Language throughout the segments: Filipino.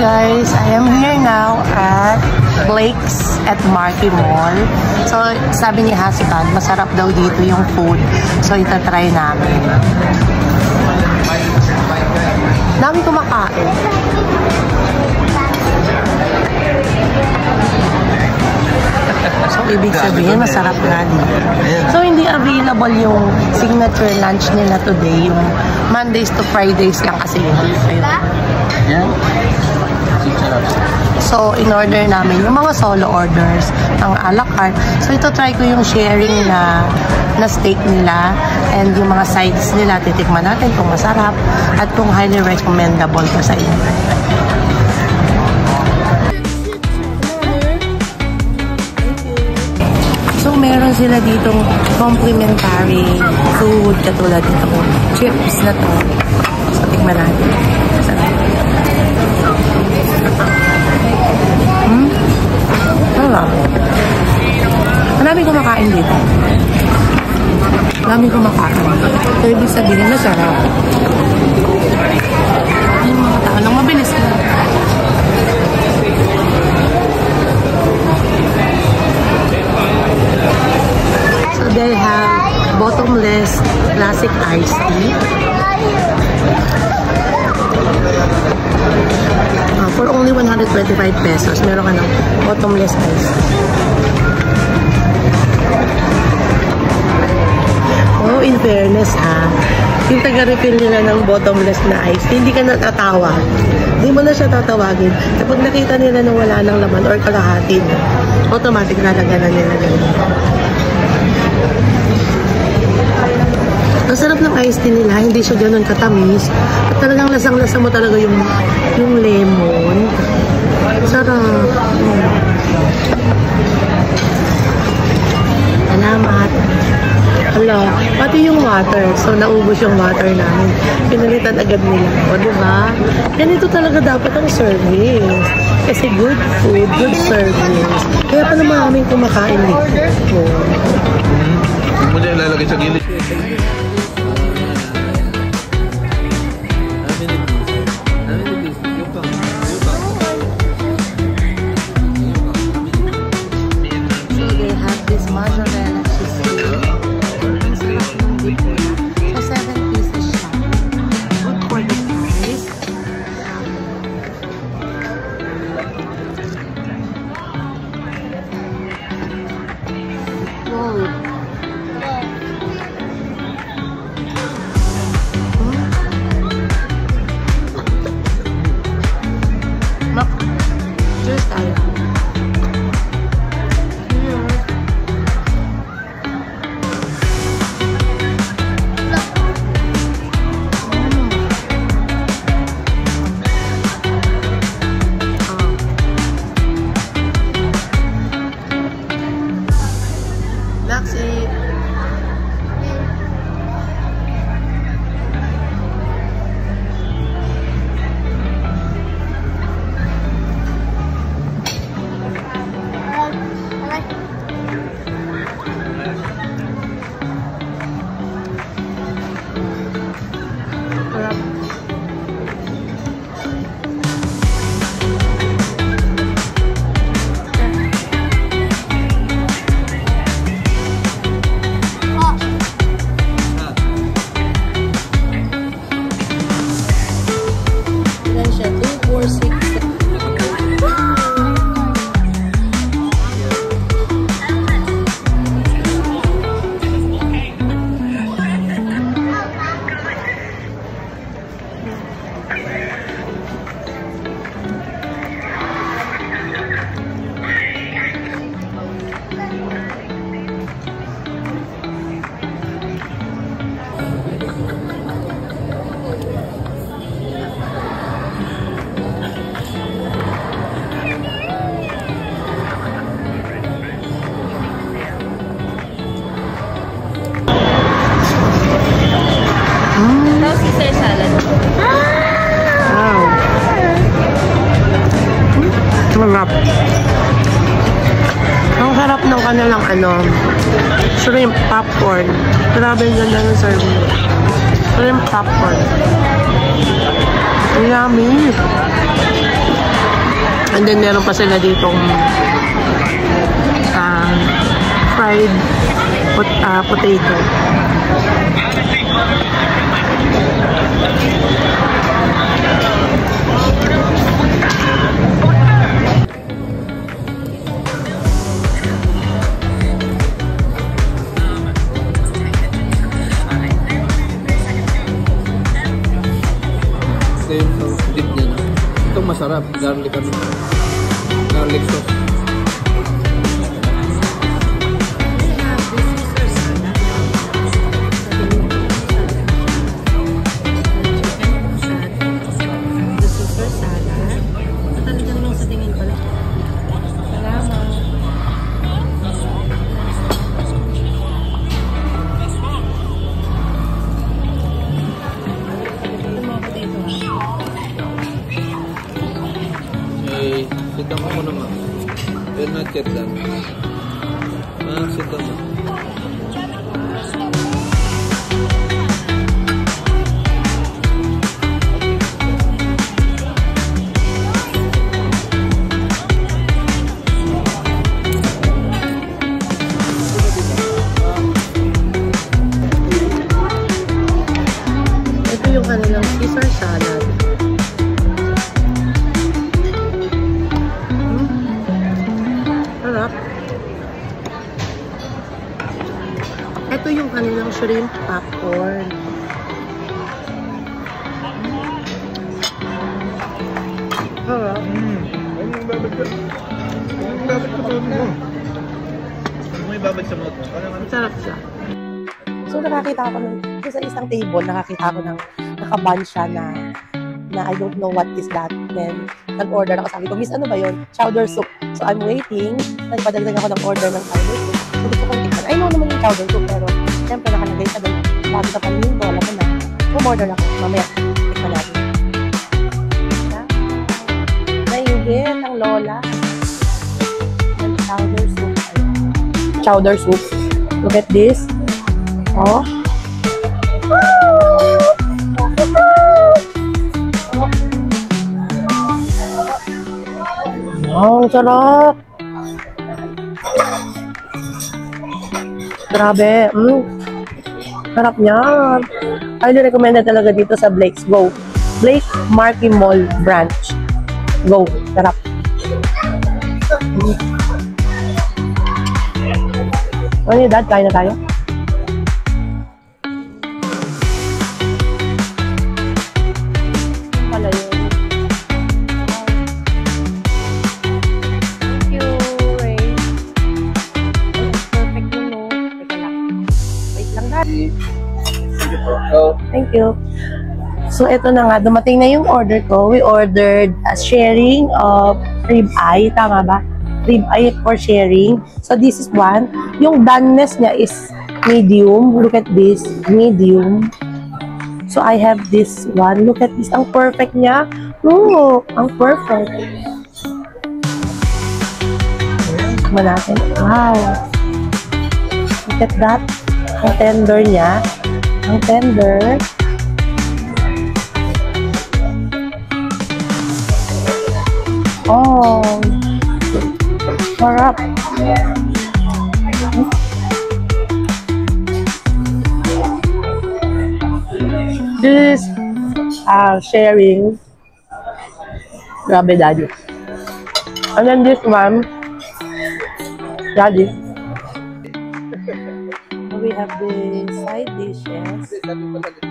guys, I am here now at Blake's at Marquee Mall. So, sabi ni Hasitan, masarap daw dito yung food. So, itatry namin. Dami kumakain. So, ibig sabihin, masarap nga dito. So, hindi available yung signature lunch nila today. Yung Mondays to Fridays lang kasi yun. Ayan. So, in-order namin yung mga solo orders ng a la carte. So, ito try ko yung sharing na steak nila and yung mga sides nila. Titikman natin kung masarap at kung highly recommendable ko sa inyo. So, meron sila ditong complimentary food katulad nitong chips na to. So, tikman natin. Masarap. Wala. Marami kumakain dito. Marami kumakain. So, ibig sabihin, masarap. Yung mga tao lang mabilis na. So, they have bottomless classic iced tea. For only 125 pesos, meron ka ng bottomless iced tea. Oh, in fairness ha, yung taga-refill nila ng bottomless na iced tea, hindi ka natatawag. Hindi mo na siya tatawagin. Kapag nakita nila na wala ng laman or kalahati, automatic nalaganan nila nila. Ang sarap ng iced tea nila, hindi siya ganun katamis. At talagang lasang-lasa mo talaga yung lemon. Sarap. Salamat. Hala, pati yung water. So, naubos yung water namin. Pinalitan agad nila. O, diba? Ganito talaga dapat ang service. Kasi good food, good service. Kaya pa naman kaming kumakain dito. Huwag mo na ilalagay sa gilid. kanilang shrimp popcorn. Grabe yung ganda ng serving. Shrimp popcorn. Yummy! And then meron pa sila ditong fried potato. Same ng dip niya na. Ito masarap. Garlic ano. Garlic sauce. Sit down ako naman. We're not yet done. Sit down mo. Ito yung kanilang Caesar salad. Ito yung kanilang shrimp popcorn. Harap. May babad sa mouth mo. Sarap siya. So nakakita ako sa isang table, nakakita ako ng nakaban siya na I don't know what is that. Then nag-order ako. Sabi ko, Miss, ano ba yun? Chowder soup. So I'm waiting. Nagpadagdag ako ng order ng chowder soup. So gusto kong tikman. I know naman yung chowder soup, pero siyempre nakalagay sa doon. Bago sa paningin ko, alam mo na. Umorder ako. Mamaya, tikman natin. Naingit ang lola. Ng chowder soup. Chowder soup. Look at this. Oh. Wow, sarap. Grabe. Sarap niya. Highly recommended talaga dito sa Blake's Go. Blake Marquee Mall branch. Go. Sarap. Ano yun, Dad? Kain na tayo? Pala yun. Thank you. So, ito na nga. Dumating na yung order ko. We ordered a sharing of rib eye. Tama ba? Rib eye for sharing. So, this is one. Yung doneness niya is medium. Look at this. Medium. So, I have this one. Look at this. Ang perfect niya. Look. Ang perfect. Tignan natin. Wow. Look at that. Ang tender niya. Ang tender. Oh. Sarap. This sharing. Grabe, Daddy. And then this one. Daddy. We have the side dishes. Perfect,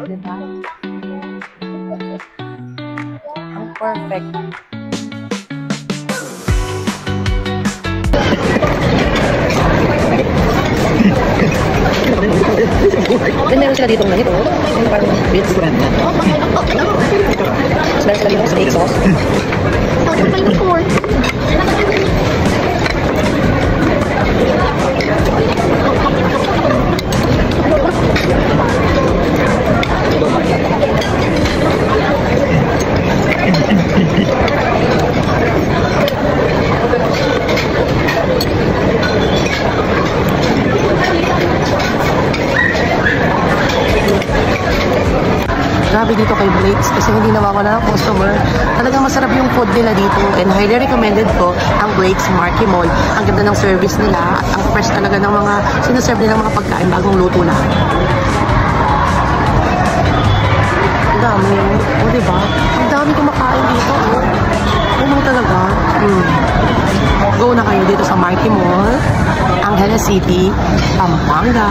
diba? Ang perfect. Then meron sila dito ng ganito. Yung parang bits. Meron sila dito steak sauce. kay Blake's kasi hindi nawawala ng customer. Talagang masarap yung food nila dito and highly recommended ko ang Blake's Marquee Mall. Ang ganda ng service nila at ang fresh talaga ng mga sinaserve nilang mga pagkain bagong luto lang. Ang dami. O, diba? Ang dami kumakain dito. Ano talaga? Go na kayo dito sa Marquee Mall, Angeles City, Pampanga.